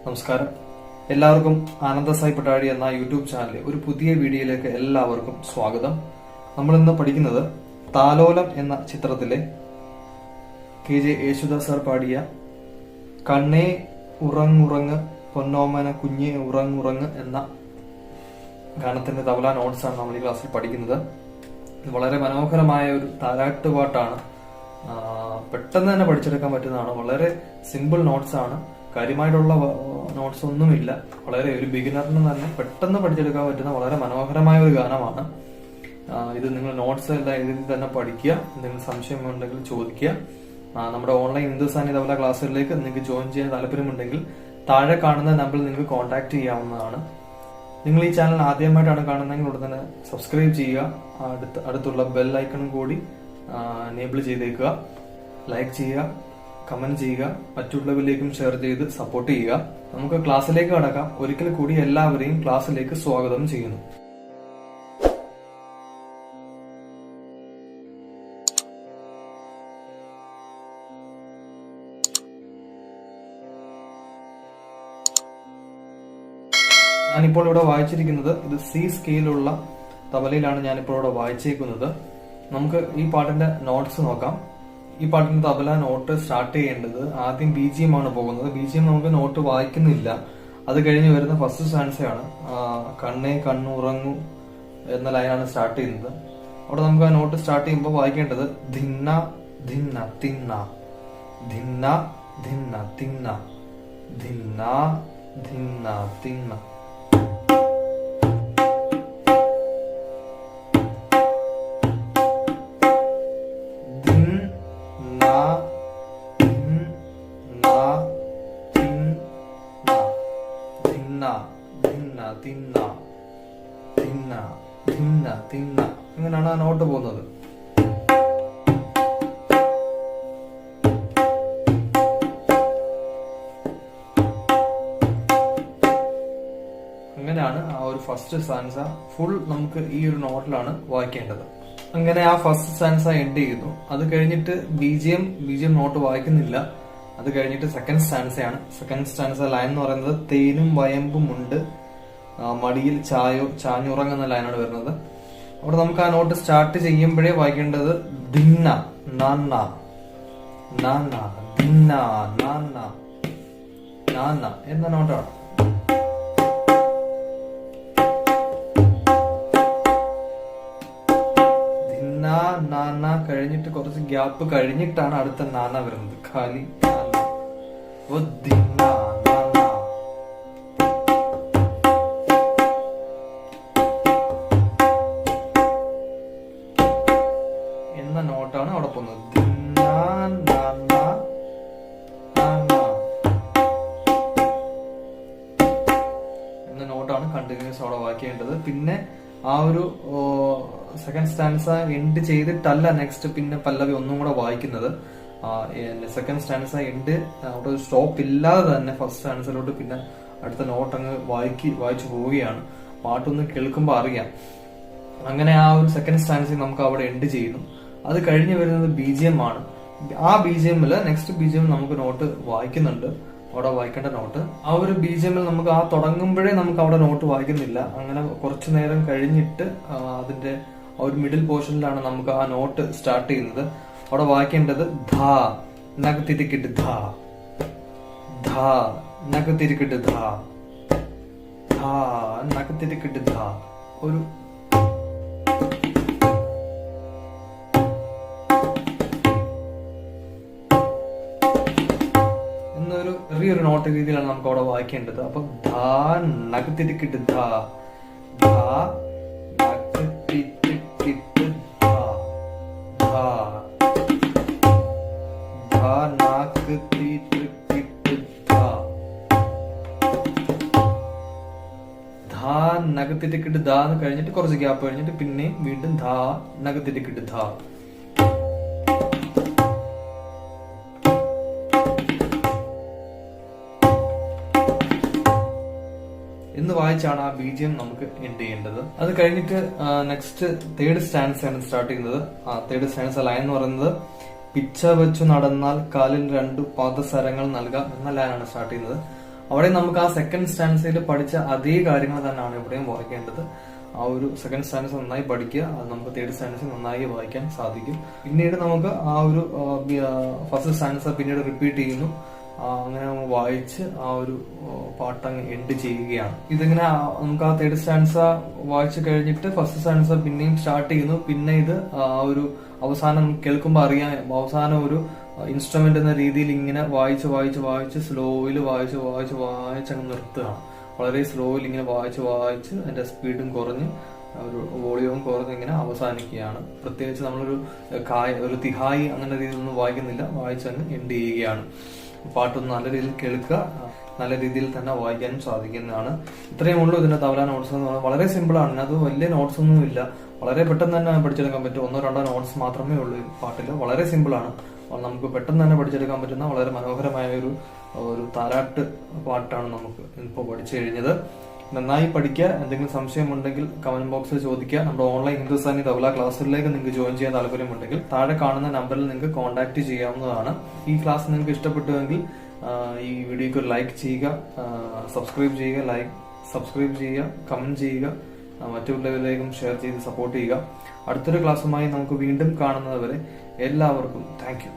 നമസ്കാരം. എല്ലാവർക്കും ആനന്ദ സായി പട്ടാഴി എന്ന യൂട്യൂബ് ചാനലിലെ ഒരു പുതിയ വീഡിയോയിലേക്ക് എല്ലാവർക്കും സ്വാഗതം. നമ്മൾ ഇന്ന് പഠിക്കുന്നത് താലോലം എന്ന ചിത്രത്തിലെ KJ യേശുദാസ് സാർ പാടിയ കണ്ണേ ഉറങ്ങുറങ്ങ് പൊന്നോമന കുഞ്ഞെ ഉറങ്ങുറങ്ങ് എന്ന ഗാനത്തിന്റെ തബല നോട്ട്സ് ആണ് നമ്മൾ ഈ ക്ലാസ്സിൽ പഠിക്കുന്നത്. ഇത് വളരെ മനോഹരമായ ഒരു താരാട്ട് പാട്ടാണ്. പെട്ടെന്ന് തന്നെ പഠിച്ചെടുക്കാൻ പറ്റുന്നതാണ്. വളരെ സിമ്പിൾ നോട്ട്സ് ആണ്. കാര്യമായിട്ടുള്ള നോട്ട്സ് ഒന്നുമില്ല. വളരെ ഒരു ബിഗിനറിന് തന്നെ പെട്ടെന്ന് പഠിച്ചെടുക്കാൻ പറ്റുന്ന വളരെ മനോഹരമായ ഒരു ഗാനമാണ്. ഇത് നിങ്ങൾ നോട്ട്സ് എല്ലാം ഇതിൽ തന്നെ പഠിക്കുക. എന്തെങ്കിലും സംശയമുണ്ടെങ്കിൽ ചോദിക്കുക. നമ്മുടെ ഓൺലൈൻ ഹിന്ദുസ്ഥാനി തബല ക്ലാസ്സുകളിലേക്ക് നിങ്ങൾക്ക് ജോയിൻ ചെയ്യാൻ താല്പര്യമുണ്ടെങ്കിൽ താഴെ കാണുന്ന നമ്പറിൽ നിങ്ങൾക്ക് കോൺടാക്ട് ചെയ്യാവുന്നതാണ്. നിങ്ങൾ ഈ ചാനൽ ആദ്യമായിട്ടാണ് കാണുന്നതെങ്കിൽ ഉടൻ തന്നെ സബ്സ്ക്രൈബ് ചെയ്യുക. അടുത്തുള്ള ബെൽ ഐക്കണും കൂടി എനേബിൾ ചെയ്തേക്കുക. ലൈക്ക് ചെയ്യുക, കമന്റ് ചെയ്യുക, മറ്റുള്ളവരിലേക്കും ഷെയർ ചെയ്ത് സപ്പോർട്ട് ചെയ്യുക. നമുക്ക് ക്ലാസ്സിലേക്ക് കടക്കാം. ഒരിക്കൽ കൂടി എല്ലാവരെയും ക്ലാസ്സിലേക്ക് സ്വാഗതം ചെയ്യുന്നു. ഞാനിപ്പോൾ ഇവിടെ വായിച്ചിരിക്കുന്നത് ഇത് സി സ്കെയിലുള്ള തബലയിലാണ് ഞാനിപ്പോൾ ഇവിടെ വായിച്ചേക്കുന്നത്. നമുക്ക് ഈ പാട്ടിന്റെ നോട്ട്സ് നോക്കാം. ഈ പാട്ടിന്റെ തബല നോട്ട് സ്റ്റാർട്ട് ചെയ്യേണ്ടത് ആദ്യം BGM ആണ് പോകുന്നത്. BGM നമുക്ക് നോട്ട് വായിക്കുന്നില്ല. അത് കഴിഞ്ഞ് വരുന്ന ഫസ്റ്റ് സ്റ്റാൻസയാണ്. കണ്ണേ കണ്ണുറങ്ങു എന്ന ലൈനാണ് സ്റ്റാർട്ട് ചെയ്യുന്നത്. അവിടെ നമുക്ക് ആ നോട്ട് സ്റ്റാർട്ട് ചെയ്യുമ്പോൾ വായിക്കേണ്ടത് ധിന്ന ധിന്ന തിന്ന ധിന്ന ധിന്ന തിന്ന ധിന്ന ധിന്ന തിന്ന. ഇങ്ങനെയാണ് ആ നോട്ട് പോകുന്നത്. അങ്ങനെയാണ് ആ ഒരു ഫസ്റ്റ് സ്റ്റാൻസ ഫുൾ നമുക്ക് ഈ ഒരു നോട്ടിലാണ് വായിക്കേണ്ടത്. അങ്ങനെ ആ ഫസ്റ്റ് സ്റ്റാൻസ എൻഡ് ചെയ്യുന്നു. അത് കഴിഞ്ഞിട്ട് BGM നോട്ട് വായിക്കുന്നില്ല. അത് കഴിഞ്ഞിട്ട് സെക്കൻഡ് സ്റ്റാൻസയാണ്. സെക്കൻഡ് സ്റ്റാൻസ ലൈൻ എന്ന് പറയുന്നത് തേനും വയമ്പും ഉണ്ട് മടിയിൽ ചാഞ്ഞുറങ്ങുന്ന ലൈനാണ് വരുന്നത്. അവിടെ നമുക്ക് ആ നോട്ട് സ്റ്റാർട്ട് ചെയ്യുമ്പോഴേ വായിക്കേണ്ടത് ധിന്ന നാന്ന നാന്ന ധിന്ന നാന്ന നാന്ന എന്ന നോട്ടാണ്. ധിന്ന നാന്ന കഴിഞ്ഞിട്ട് കുറച്ച് ഗ്യാപ്പ് കഴിഞ്ഞിട്ടാണ് അടുത്ത നാന്ന വരുന്നത്. ഖാലി ധിന്ന നോട്ടാണ് അവിടെ പോകുന്നത്. എന്ന നോട്ടാണ് കണ്ടിന്യൂസ് അവിടെ വായിക്കേണ്ടത്. പിന്നെ ആ ഒരു സെക്കൻഡ് സ്റ്റാൻസ എൻഡ് ചെയ്തിട്ടല്ല നെക്സ്റ്റ് പിന്നെ പല്ലവി ഒന്നും കൂടെ വായിക്കുന്നത്. സെക്കൻഡ് സ്റ്റാൻസ എൻഡ് അവിടെ ഒരു സ്റ്റോപ്പ് ഇല്ലാതെ തന്നെ ഫസ്റ്റ് സ്റ്റാൻസിലോട്ട് പിന്നെ അടുത്ത നോട്ട് അങ്ങ് വായിച്ചു പോവുകയാണ്. പാട്ടൊന്ന് കേൾക്കുമ്പോൾ അറിയാം. അങ്ങനെ ആ ഒരു സെക്കൻഡ് സ്റ്റാൻസിൽ നമുക്ക് അവിടെ എൻഡ് ചെയ്യുന്നു. അത് കഴിഞ്ഞ് വരുന്നത് BGM ആണ്. ആ BGMല് നെക്സ്റ്റ് BGM നമുക്ക് നോട്ട് വായിക്കുന്നുണ്ട്. അവിടെ വായിക്കേണ്ട നോട്ട് ആ ഒരു BGMൽ നമുക്ക് ആ തുടങ്ങുമ്പോഴേ നമുക്ക് അവിടെ നോട്ട് വായിക്കുന്നില്ല. അങ്ങനെ കുറച്ചു നേരം കഴിഞ്ഞിട്ട് അതിന്റെ ആ ഒരു മിഡിൽ പോർഷനിലാണ് നമുക്ക് ആ നോട്ട് സ്റ്റാർട്ട് ചെയ്യുന്നത്. അവിടെ വായിക്കേണ്ടത് ധാ നഗത്തിരിക്കിട്ട് ധാ ധാ നഗത്തിരിക്കിട്ട് ധാ ധാ നഗത്തിരിക്കിട്ട് ധാ. ഒരു ചെറിയൊരു നോട്ട് രീതിയിലാണ് നമുക്ക് അവിടെ വായിക്കേണ്ടത്. അപ്പൊ ധാ നഗത്തിരിക്കിട്ട് ധാ ധാ നഗത്തിരിക്കിട്ട് ധാ ധാ ധാ നഗത്തിരിക്കിട്ട് ധാ ധാ നഗത്തിരിക്കിട്ട് ധാ എന്ന് കഴിഞ്ഞിട്ട് കുറച്ച് ഗ്യാപ്പ് കഴിഞ്ഞിട്ട് പിന്നെ വീണ്ടും ധാ നഗത്തിരിക്കിട്ട് ധാ. എന്ന് വായിച്ചാണ് ആ BGM നമുക്ക് എൻഡ് ചെയ്യേണ്ടത്. അത് കഴിഞ്ഞിട്ട് നെക്സ്റ്റ് തേർഡ് സ്റ്റാൻസ് ആണ് സ്റ്റാർട്ട് ചെയ്യുന്നത്. ആ തേർഡ് സ്റ്റാൻസ് ലൈൻ എന്ന് പറയുന്നത് പിച്ച വെച്ചു നടന്നാൽ കാലിൽ 2 പാദസരങ്ങൾ നൽകാം എന്ന ലൈനാണ് സ്റ്റാർട്ട് ചെയ്യുന്നത്. അവിടെ നമുക്ക് ആ സെക്കൻഡ് സ്റ്റാൻസയിൽ പഠിച്ച അതേ കാര്യങ്ങൾ തന്നെയാണ് ഇവിടെയും വായിക്കേണ്ടത്. ആ ഒരു സെക്കൻഡ് സ്റ്റാൻസ് നന്നായി പഠിക്കുക, അത് നമുക്ക് തേർഡ് സ്റ്റാൻസ് നന്നായി വായിക്കാൻ സാധിക്കും. പിന്നീട് നമുക്ക് ആ ഒരു ഫസ്റ്റ് സ്റ്റാൻസ് പിന്നീട് റിപ്പീറ്റ് ചെയ്യുന്നു. അങ്ങനെ വായിച്ച് ആ ഒരു പാട്ടങ്ങ് എൻഡ് ചെയ്യുകയാണ്. ഇതിങ്ങനെ നമുക്ക് ആ തേർഡ് സ്റ്റാൻസ വായിച്ചു കഴിഞ്ഞിട്ട് ഫസ്റ്റ് സ്റ്റാൻസ പിന്നെയും സ്റ്റാർട്ട് ചെയ്യുന്നു. പിന്നെ ഇത് ആ ഒരു അവസാനം കേൾക്കുമ്പോൾ അറിയാൻ അവസാനം ഒരു ഇൻസ്ട്രുമെന്റ് എന്ന രീതിയിൽ ഇങ്ങനെ വായിച്ച് സ്ലോയിൽ വായിച്ചങ്ങ് നിർത്തുകയാണ്. വളരെ സ്ലോയിൽ ഇങ്ങനെ വായിച്ച് അതിന്റെ സ്പീഡും കുറഞ്ഞ് ഒരു വോളിയവും കുറഞ്ഞ് ഇങ്ങനെ അവസാനിക്കുകയാണ്. പ്രത്യേകിച്ച് നമ്മളൊരു ഒരു തിഹായി അങ്ങനെ രീതിയിലൊന്നും വായിക്കുന്നില്ല, വായിച്ചങ്ങ് എൻഡ് ചെയ്യുകയാണ്. പാട്ടൊന്ന് നല്ല രീതിയിൽ കേൾക്കുക, നല്ല രീതിയിൽ തന്നെ വായിക്കാനും സാധിക്കുന്നതാണ്. ഇത്രയും ഉള്ളൂ ഇതിന്റെ തബല നോട്ട്സ് എന്ന് പറയുന്നത്. വളരെ സിമ്പിൾ ആണ്, അത് വലിയ നോട്ട്സ് ഒന്നും ഇല്ല, വളരെ പെട്ടെന്ന് തന്നെ പഠിച്ചെടുക്കാൻ പറ്റും. 1-2 നോട്ട്സ് മാത്രമേ ഉള്ളൂ ഈ പാട്ടിൽ. വളരെ സിമ്പിൾ ആണ്, നമുക്ക് പെട്ടെന്ന് തന്നെ പഠിച്ചെടുക്കാൻ പറ്റുന്ന വളരെ മനോഹരമായ ഒരു താരാട്ട് പാട്ടാണ് നമുക്ക് ഇപ്പോൾ പഠിച്ചു കഴിഞ്ഞത്. നന്നായി പഠിക്കുക. എന്തെങ്കിലും സംശയമുണ്ടെങ്കിൽ കമന്റ് ബോക്സിൽ ചോദിക്കുക. നമ്മുടെ ഓൺലൈൻ ഹിന്ദുസ്ഥാനി തബല ക്ലാസ്സിലേക്ക് നിങ്ങൾക്ക് ജോയിൻ ചെയ്യാൻ താല്പര്യമുണ്ടെങ്കിൽ താഴെ കാണുന്ന നമ്പറിൽ നിങ്ങൾക്ക് കോൺടാക്ട് ചെയ്യാവുന്നതാണ്. ഈ ക്ലാസ് നിങ്ങൾക്ക് ഇഷ്ടപ്പെട്ടുവെങ്കിൽ ഈ വീഡിയോക്ക് ഒരു ലൈക്ക് ചെയ്യുക, സബ്സ്ക്രൈബ് ചെയ്യുക, കമന്റ് ചെയ്യുക, മറ്റുള്ളവരിലേക്കും ഷെയർ ചെയ്ത് സപ്പോർട്ട് ചെയ്യുക. അടുത്തൊരു ക്ലാസ്സുമായി നമുക്ക് വീണ്ടും കാണുന്നതുവരെ എല്ലാവർക്കും താങ്ക് യു.